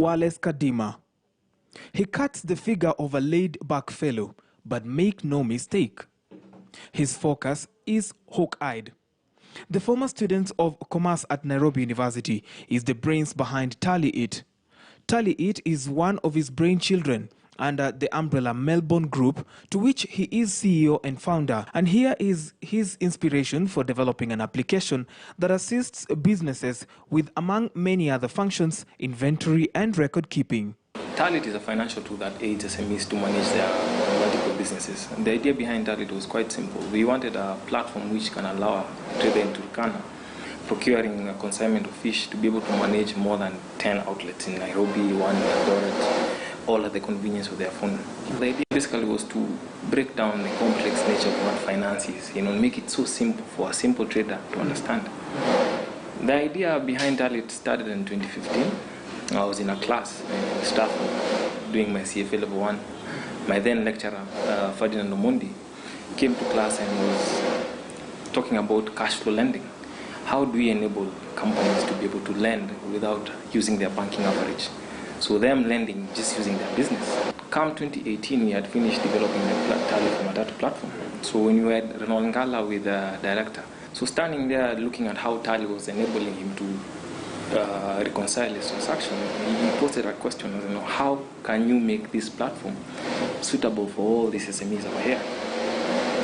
Wallace Kadima. He cuts the figure of a laid-back fellow, but make no mistake. His focus is hawk-eyed. The former student of commerce at Nairobi University is the brains behind Tally It. Tally It is one of his brainchildren under the umbrella Melbourne Group, to which he is CEO and founder. And here is his inspiration for developing an application that assists businesses with, among many other functions, inventory and record keeping. Tallit is a financial tool that aids SMEs to manage their multiple businesses. And the idea behind Tallit was quite simple. We wanted a platform which can allow a trader in Turkana procuring a consignment of fish to be able to manage more than 10 outlets in Nairobi, one in Eldoret, all at the convenience of their phone. The idea basically was to break down the complex nature of what finance is, make it so simple for a simple trader to understand. The idea behind Tallit started in 2015. I was in a class in Stafford doing my CFA level 1. My then lecturer, Ferdinand Mbandi, came to class and was talking about cash flow lending. How do we enable companies to be able to lend without using their banking average? So them lending just using their business. Come 2018, we had finished developing the Tallit for Matatu platform. So when we had Ronald Ngala with the director, so standing there looking at how Tallit was enabling him to reconcile his transaction, he posted a question, how can you make this platform suitable for all these SMEs over here?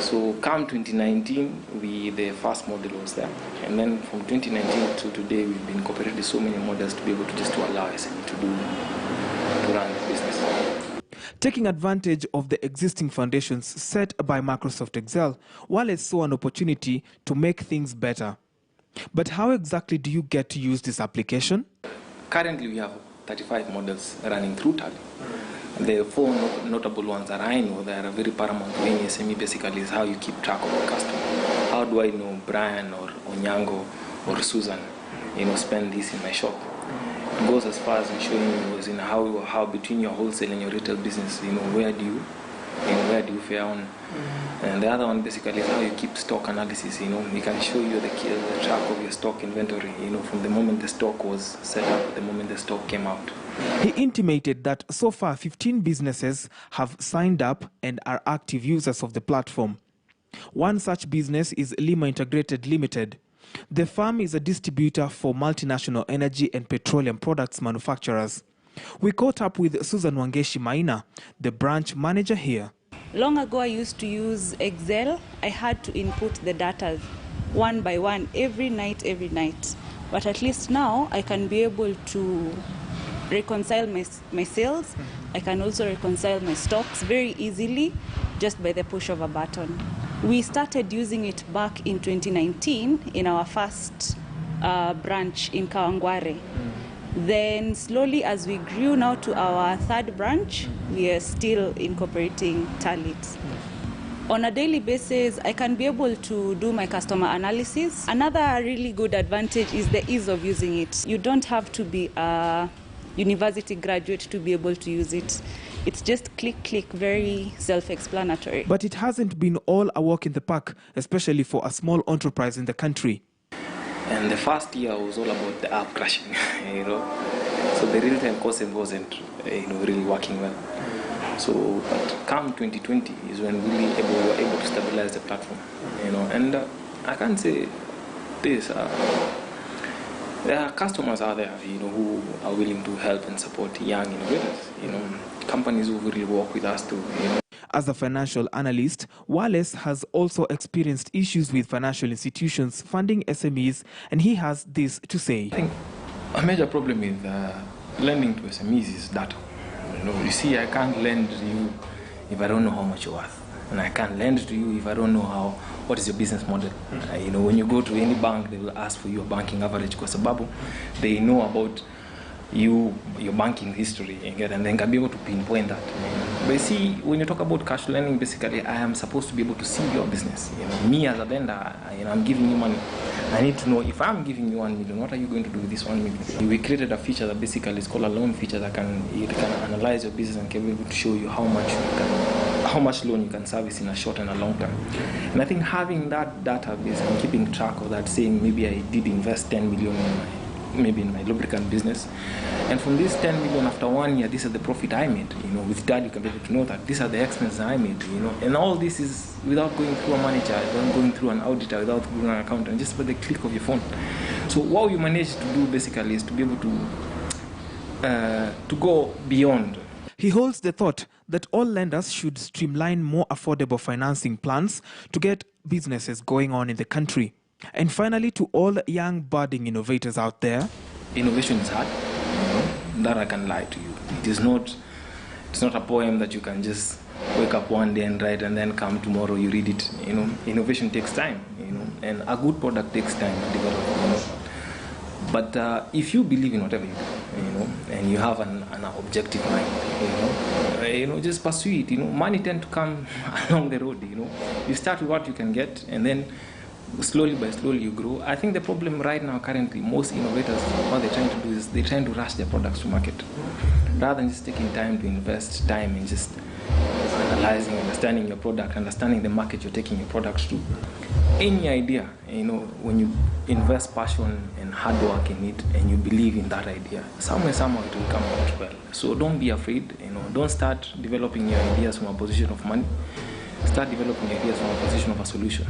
So come 2019, the first model was there. And then from 2019 to today, we've been incorporating so many models to be able to allow SME to run the business. Taking advantage of the existing foundations set by Microsoft Excel, Wallace saw an opportunity to make things better. But how exactly do you get to use this application? Currently, we have 35 models running through Tallit. The four notable ones that I know that are very paramount to any SME basically is how you keep track of the customer. How do I know Brian or Onyango or Susan, spend this in my shop? It goes as far as showing you how between your wholesale and your retail business, where do you fare on? And the other one basically is how you keep stock analysis. We can show you the track of your stock inventory, from the moment the stock was set up, the moment the stock came out. He intimated that so far 15 businesses have signed up and are active users of the platform. One such business is Lima Integrated Limited. The firm is a distributor for multinational energy and petroleum products manufacturers. We caught up with Susan Wangeshi Maina, the branch manager here. Long ago, I used to use Excel. I had to input the data one by one every night. But at least now, I can be able to reconcile my sales. I can also reconcile my stocks very easily just by the push of a button. We started using it back in 2019 in our first branch in Kawangware. Then slowly as we grew now to our third branch, we are still incorporating Tallit. On a daily basis, I can be able to do my customer analysis. Another really good advantage is the ease of using it. You don't have to be a university graduate to be able to use it. It's just click, very self-explanatory. But it hasn't been all a walk in the park, especially for a small enterprise in the country. And the first year was all about the app crashing, So the real-time concept wasn't, really working well. So, but come 2020 is when we were able to stabilize the platform, And I can say this: there are customers out there, who are willing to help and support young innovators, companies who really work with us too, As a financial analyst, Wallace has also experienced issues with financial institutions funding SMEs, and he has this to say. I think a major problem with lending to SMEs is data. You see, I can't lend to you if I don't know how much you're worth. And I can't lend to you if I don't know what is your business model. When you go to any bank, they will ask for your banking average because they know about your banking history, and then can be able to pinpoint that. But you see, when you talk about cash lending, basically I am supposed to be able to see your business. Me as a lender, I'm giving you money. I need to know if I'm giving you 1 million, what are you going to do with this 1 million? We created a feature that basically is called a loan feature that can analyze your business and can be able to show you how much loan you can service in a short and a long term. And I think having that database and keeping track of that, saying maybe I did invest 10 million maybe in my lubricant business. And from this 10 million after 1 year, this is the profit I made. With that you can be able to know that these are the expenses I made. And all this is without going through a manager, without going through an auditor, without going through an accountant, just by the click of your phone. So what you manage to do basically is to be able to go beyond. He holds the thought that all lenders should streamline more affordable financing plans to get businesses going on in the country. And finally, to all young budding innovators out there, innovation is hard. That I can lie to you. It's not a poem that you can just wake up one day and write and then come tomorrow you read it. Innovation takes time. And a good product takes time to develop. But if you believe in whatever you do, and you have an objective mind, just pursue it. Money tend to come along the road. You start with what you can get, and then slowly by slowly you grow. I think the problem right now, currently, most innovators, what they're trying to do is they're trying to rush their products to market, rather than just taking time to invest time in just analyzing, understanding your product, understanding the market you're taking your products to. Any idea, when you invest passion and hard work in it, and you believe in that idea, somehow it will come out well. So don't be afraid. Don't start developing your ideas from a position of money. Start developing ideas from a position of a solution.